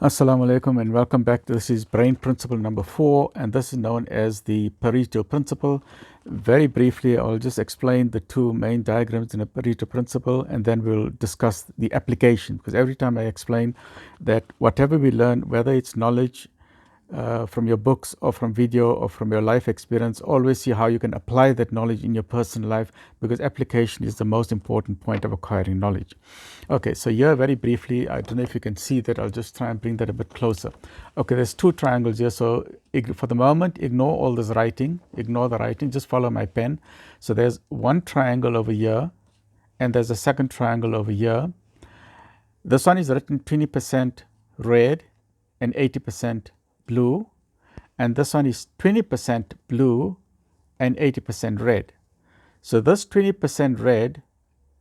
Assalamu alaikum and welcome back. This is brain principle number 4, and this is known as the Pareto Principle. Very briefly, I'll just explain the two main diagrams in a Pareto Principle, and then we'll discuss the application, because every time I explain that whatever we learn, whether it's knowledge from your books or from video or from your life experience, always see how you can apply that knowledge in your personal life, because application is the most important point of acquiring knowledge. Okay, so here very briefly, I don't know if you can see that. I'll just try and bring that a bit closer. Okay, there's two triangles here, so for the moment ignore all this writing, ignore the writing, just follow my pen. So there's one triangle over here and there's a second triangle over here. This one is written 20% red and 80% blue, and this one is 20% blue and 80% red. So this 20% red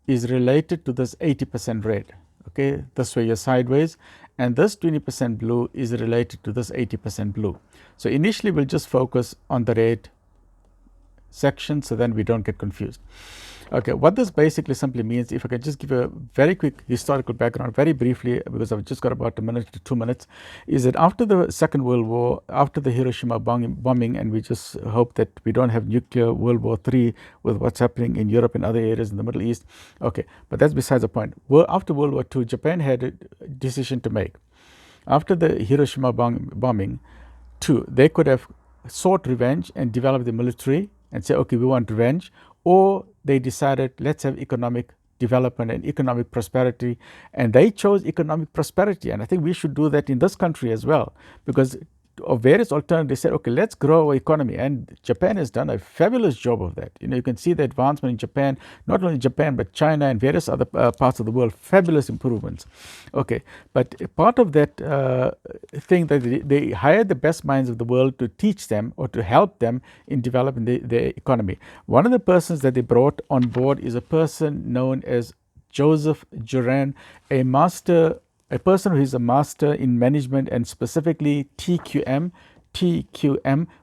is related to this 80% red. Okay, this way you're sideways, and this 20% blue is related to this 80% blue. So initially we'll just focus on the red section so then we don't get confused. Okay, what this basically simply means, if I can just give a very quick historical background very briefly, because I've just got about a minute to 2 minutes, is that after the Second World War, after the Hiroshima bombing, and we just hope that we don't have nuclear World War III with what's happening in Europe and other areas in the Middle East. Okay, but that's besides the point. After World War II, Japan had a decision to make. After the Hiroshima bombing, they could have sought revenge and developed the military and say, okay, we want revenge, or they decided, let's have economic development and economic prosperity, and they chose economic prosperity. And I think we should do that in this country as well, because of various alternatives. They said, okay, let's grow our economy, and Japan has done a fabulous job of that. You can see the advancement in Japan, not only Japan but China and various other parts of the world, fabulous improvements. Okay, but part of that thing that they hired the best minds of the world to teach them or to help them in developing their economy. One of the persons that they brought on board is a person known as Joseph Juran, a person who is a master in management, and specifically TQM,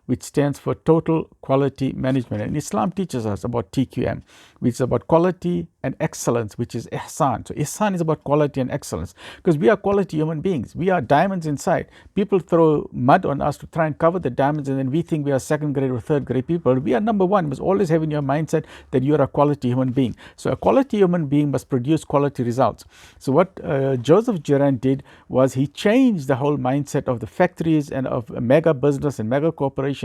which stands for Total Quality Management. And Islam teaches us about TQM, which is about quality and excellence, which is ihsan. So ihsan is about quality and excellence, because we are quality human beings. We are diamonds inside. People throw mud on us to try and cover the diamonds, and then we think we are second grade or third grade people. We are number one. You must always have in your mindset that you are a quality human being. So a quality human being must produce quality results. So what Joseph Juran did was he changed the whole mindset of the factories and of a mega business and mega corporation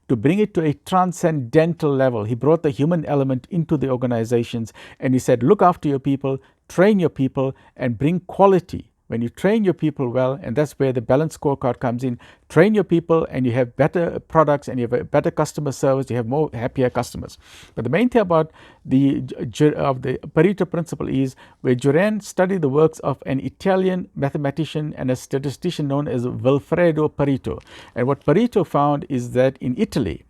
to bring it to a transcendental level. He brought the human element into the organizations, and he said, look after your people, train your people, and bring quality. When you train your people well, and that's where the balanced scorecard comes in, train your people and you have better products and you have a better customer service, you have more happier customers. But the main thing about the Pareto Principle is where Juran studied the works of an Italian mathematician and a statistician known as Vilfredo Pareto. And what Pareto found is that in Italy,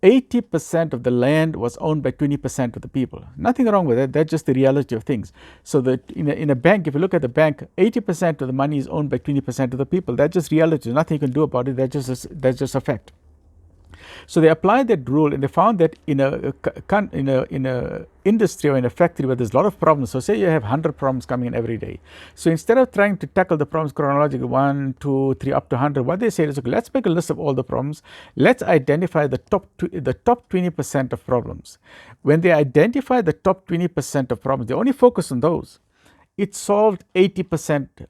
80% of the land was owned by 20% of the people. Nothing wrong with that. That's just the reality of things. So that in a bank, if you look at the bank, 80% of the money is owned by 20% of the people. That's just reality. There's nothing you can do about it. That's just a fact. So they applied that rule, and they found that in a industry or in a factory where there's a lot of problems, so say you have 100 problems coming in every day. So instead of trying to tackle the problems chronologically 1, 2, 3 up to 100, what they say is, okay, let's make a list of all the problems. Let's identify the top 20% of problems. When they identify the top 20% of problems, they only focus on those. It solved 80%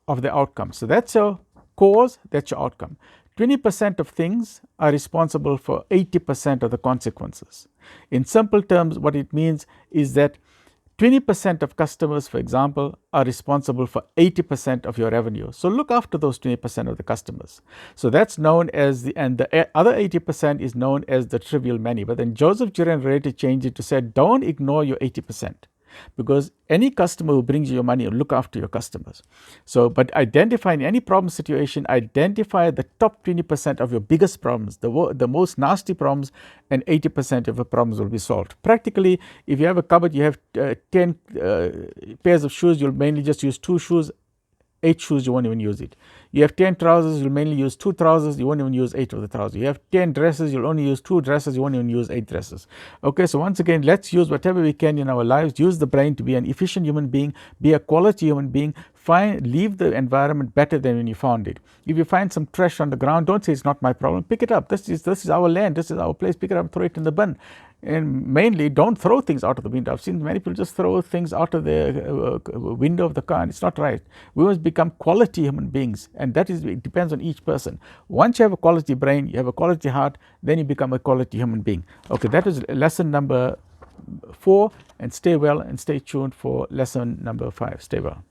of the outcome. So that's your cause, that's your outcome. 20% of things are responsible for 80% of the consequences. In simple terms, what it means is that 20% of customers, for example, are responsible for 80% of your revenue. So look after those 20% of the customers. So that's known as the other 80% is known as the trivial many. But then Joseph Juran later changed it to say, don't ignore your 80%. Because any customer who brings you your money will look after your customers. So, but identifying any problem situation, identify the top 20% of your biggest problems, the most nasty problems, and 80% of the problems will be solved. Practically, if you have a cupboard, you have 10 pairs of shoes, you'll mainly just use 2 shoes. 8 shoes, you won't even use it. You have 10 trousers, you'll mainly use 2 trousers, you won't even use 8 of the trousers. You have 10 dresses, you'll only use 2 dresses, you won't even use 8 dresses. Okay, so once again, let's use whatever we can in our lives, use the brain to be an efficient human being, be a quality human being, leave the environment better than when you found it. If you find some trash on the ground, don't say it's not my problem. Pick it up. This is our land. This is our place. Pick it up, throw it in the bin. And mainly, don't throw things out of the window. I've seen many people just throw things out of the window of the car, and it's not right. We must become quality human beings, and it depends on each person. Once you have a quality brain, you have a quality heart, then you become a quality human being. Okay, that is lesson number 4, and stay well and stay tuned for lesson number 5. Stay well.